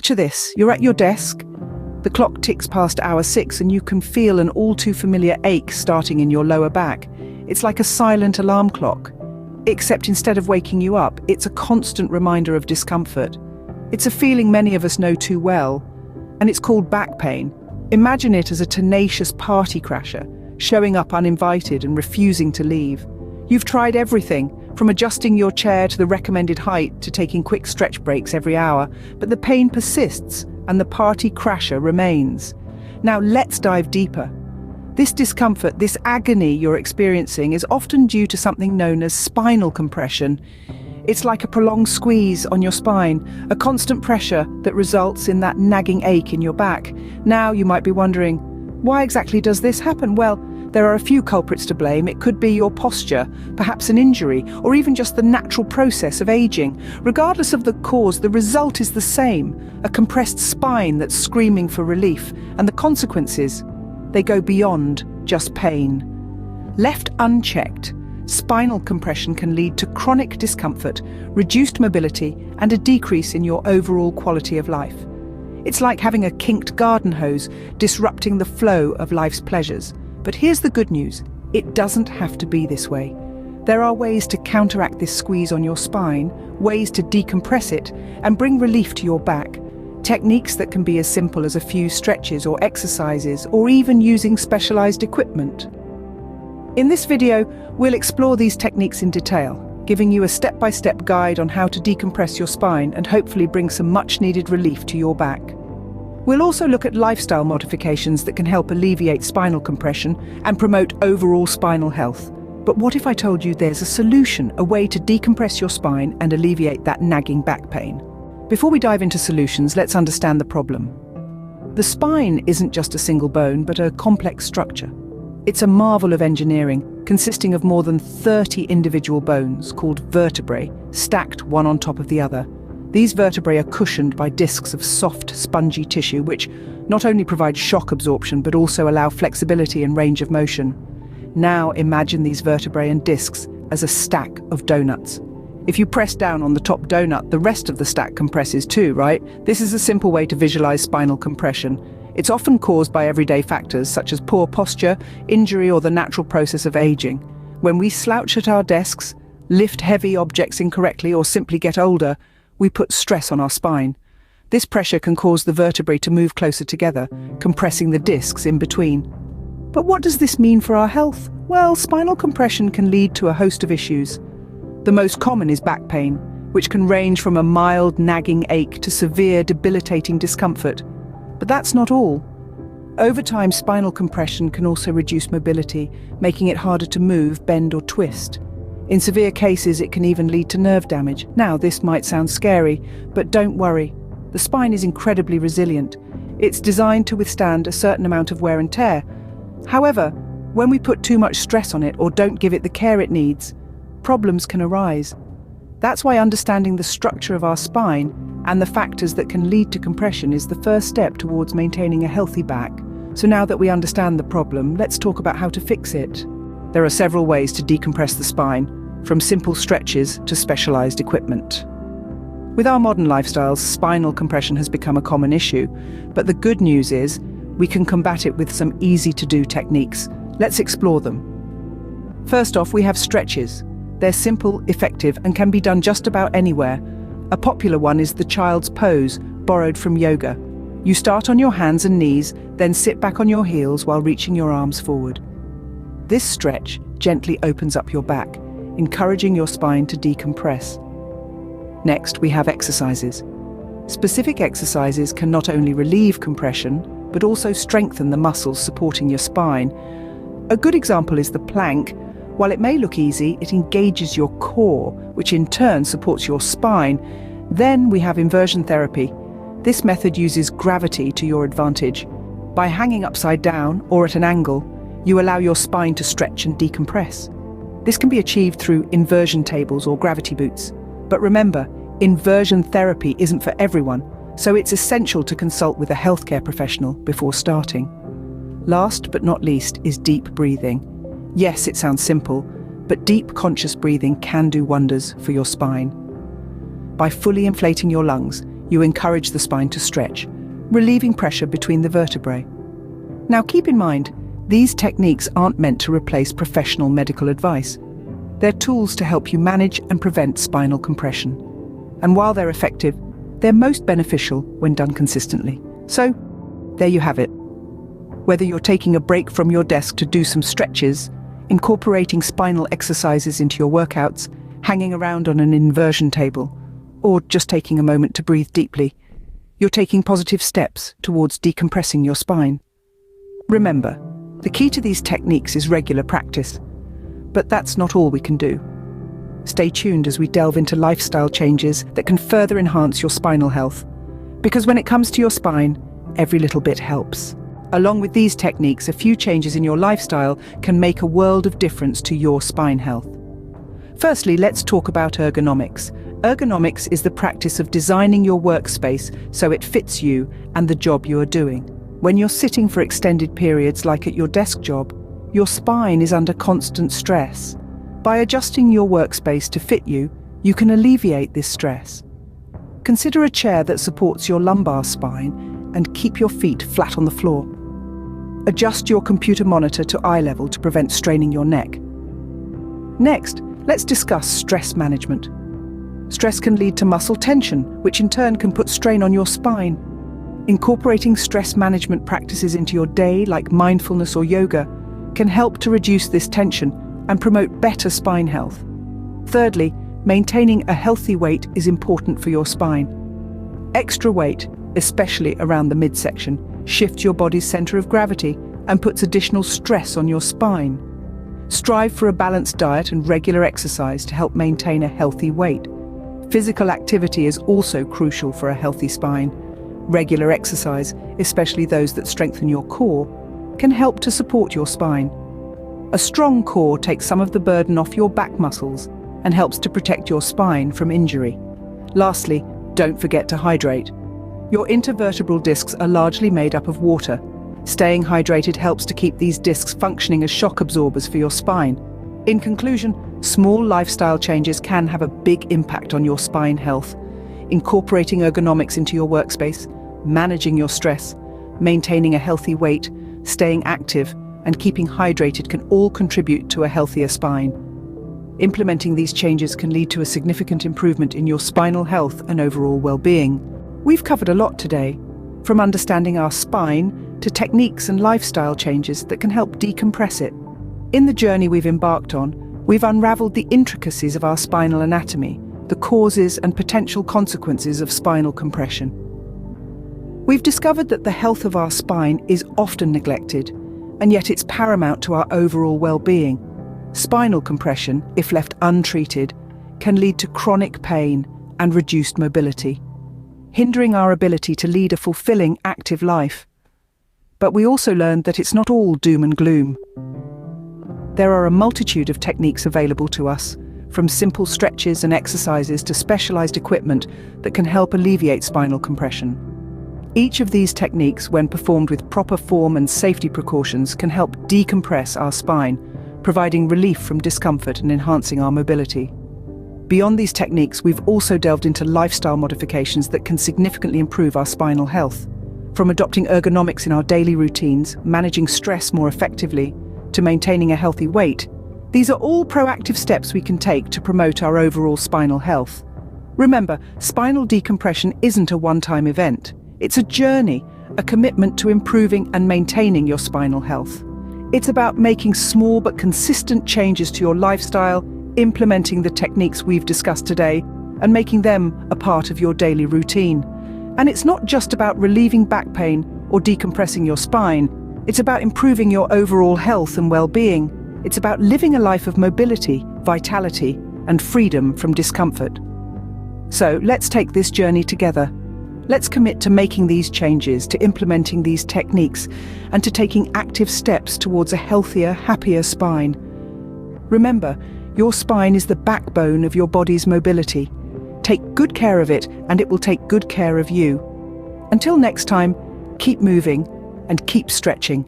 Picture this, you're at your desk, the clock ticks past hour 6 and you can feel an all-too-familiar ache starting in your lower back. It's like a silent alarm clock, except instead of waking you up, it's a constant reminder of discomfort. It's a feeling many of us know too well, and it's called back pain. Imagine it as a tenacious party crasher, showing up uninvited and refusing to leave. You've tried everything, from adjusting your chair to the recommended height to taking quick stretch breaks every hour, but the pain persists and the party crasher remains. Now let's dive deeper. This discomfort, this agony you're experiencing is often due to something known as spinal compression. It's like a prolonged squeeze on your spine, a constant pressure that results in that nagging ache in your back. Now you might be wondering, why exactly does this happen? Well, there are a few culprits to blame. It could be your posture, perhaps an injury, or even just the natural process of aging. Regardless of the cause, the result is the same: a compressed spine that's screaming for relief, and the consequences, they go beyond just pain. Left unchecked, spinal compression can lead to chronic discomfort, reduced mobility, and a decrease in your overall quality of life. It's like having a kinked garden hose, disrupting the flow of life's pleasures. But here's the good news, it doesn't have to be this way. There are ways to counteract this squeeze on your spine, ways to decompress it and bring relief to your back. Techniques that can be as simple as a few stretches or exercises, or even using specialized equipment. In this video, we'll explore these techniques in detail, giving you a step-by-step guide on how to decompress your spine and hopefully bring some much-needed relief to your back. We'll also look at lifestyle modifications that can help alleviate spinal compression and promote overall spinal health. But what if I told you there's a solution, a way to decompress your spine and alleviate that nagging back pain? Before we dive into solutions, let's understand the problem. The spine isn't just a single bone, but a complex structure. It's a marvel of engineering, consisting of more than 30 individual bones, called vertebrae, stacked one on top of the other. These vertebrae are cushioned by discs of soft, spongy tissue, which not only provide shock absorption, but also allow flexibility and range of motion. Now imagine these vertebrae and discs as a stack of donuts. If you press down on the top donut, the rest of the stack compresses too, right? This is a simple way to visualize spinal compression. It's often caused by everyday factors such as poor posture, injury, or the natural process of aging. When we slouch at our desks, lift heavy objects incorrectly, or simply get older, we put stress on our spine. This pressure can cause the vertebrae to move closer together, compressing the discs in between. But what does this mean for our health? Well, spinal compression can lead to a host of issues. The most common is back pain, which can range from a mild nagging ache to severe debilitating discomfort. But that's not all. Over time, spinal compression can also reduce mobility, making it harder to move, bend, or twist. In severe cases, it can even lead to nerve damage. Now, this might sound scary, but don't worry. The spine is incredibly resilient. It's designed to withstand a certain amount of wear and tear. However, when we put too much stress on it or don't give it the care it needs, problems can arise. That's why understanding the structure of our spine and the factors that can lead to compression is the first step towards maintaining a healthy back. So now that we understand the problem, let's talk about how to fix it. There are several ways to decompress the spine, from simple stretches to specialized equipment. With our modern lifestyles, spinal compression has become a common issue, but the good news is we can combat it with some easy-to-do techniques. Let's explore them. First off, we have stretches. They're simple, effective, and can be done just about anywhere. A popular one is the child's pose, borrowed from yoga. You start on your hands and knees, then sit back on your heels while reaching your arms forward. This stretch gently opens up your back, encouraging your spine to decompress. Next, we have exercises. Specific exercises can not only relieve compression, but also strengthen the muscles supporting your spine. A good example is the plank. While it may look easy, it engages your core, which in turn supports your spine. Then we have inversion therapy. This method uses gravity to your advantage. By hanging upside down or at an angle, you allow your spine to stretch and decompress. This can be achieved through inversion tables or gravity boots. But remember, inversion therapy isn't for everyone, so it's essential to consult with a healthcare professional before starting. Last but not least is deep breathing. Yes, it sounds simple, but deep conscious breathing can do wonders for your spine. By fully inflating your lungs, you encourage the spine to stretch, relieving pressure between the vertebrae. Now keep in mind, these techniques aren't meant to replace professional medical advice. They're tools to help you manage and prevent spinal compression. And while they're effective, they're most beneficial when done consistently. So, there you have it. Whether you're taking a break from your desk to do some stretches, incorporating spinal exercises into your workouts, hanging around on an inversion table, or just taking a moment to breathe deeply, you're taking positive steps towards decompressing your spine. Remember, the key to these techniques is regular practice. But that's not all we can do. Stay tuned as we delve into lifestyle changes that can further enhance your spinal health. Because when it comes to your spine, every little bit helps. Along with these techniques, a few changes in your lifestyle can make a world of difference to your spine health. Firstly, let's talk about ergonomics. Ergonomics is the practice of designing your workspace so it fits you and the job you are doing. When you're sitting for extended periods, like at your desk job, your spine is under constant stress. By adjusting your workspace to fit you, you can alleviate this stress. Consider a chair that supports your lumbar spine and keep your feet flat on the floor. Adjust your computer monitor to eye level to prevent straining your neck. Next, let's discuss stress management. Stress can lead to muscle tension, which in turn can put strain on your spine. Incorporating stress management practices into your day, like mindfulness or yoga, can help to reduce this tension and promote better spine health. Thirdly, maintaining a healthy weight is important for your spine. Extra weight, especially around the midsection, shifts your body's center of gravity and puts additional stress on your spine. Strive for a balanced diet and regular exercise to help maintain a healthy weight. Physical activity is also crucial for a healthy spine. Regular exercise, especially those that strengthen your core, can help to support your spine. A strong core takes some of the burden off your back muscles and helps to protect your spine from injury. Lastly, don't forget to hydrate. Your intervertebral discs are largely made up of water. Staying hydrated helps to keep these discs functioning as shock absorbers for your spine. In conclusion, small lifestyle changes can have a big impact on your spine health. Incorporating ergonomics into your workspace, managing your stress, maintaining a healthy weight, staying active, and keeping hydrated can all contribute to a healthier spine. Implementing these changes can lead to a significant improvement in your spinal health and overall well-being. We've covered a lot today, from understanding our spine to techniques and lifestyle changes that can help decompress it. In the journey we've embarked on, we've unraveled the intricacies of our spinal anatomy, the causes and potential consequences of spinal compression. We've discovered that the health of our spine is often neglected, and yet it's paramount to our overall well-being. Spinal compression, if left untreated, can lead to chronic pain and reduced mobility, hindering our ability to lead a fulfilling, active life. But we also learned that it's not all doom and gloom. There are a multitude of techniques available to us, from simple stretches and exercises to specialized equipment that can help alleviate spinal compression. Each of these techniques, when performed with proper form and safety precautions, can help decompress our spine, providing relief from discomfort and enhancing our mobility. Beyond these techniques, we've also delved into lifestyle modifications that can significantly improve our spinal health. From adopting ergonomics in our daily routines, managing stress more effectively, to maintaining a healthy weight, these are all proactive steps we can take to promote our overall spinal health. Remember, spinal decompression isn't a one-time event. It's a journey, a commitment to improving and maintaining your spinal health. It's about making small but consistent changes to your lifestyle, implementing the techniques we've discussed today, and making them a part of your daily routine. And it's not just about relieving back pain or decompressing your spine. It's about improving your overall health and well-being. It's about living a life of mobility, vitality, and freedom from discomfort. So let's take this journey together. Let's commit to making these changes, to implementing these techniques, and to taking active steps towards a healthier, happier spine. Remember, your spine is the backbone of your body's mobility. Take good care of it, and it will take good care of you. Until next time, keep moving and keep stretching.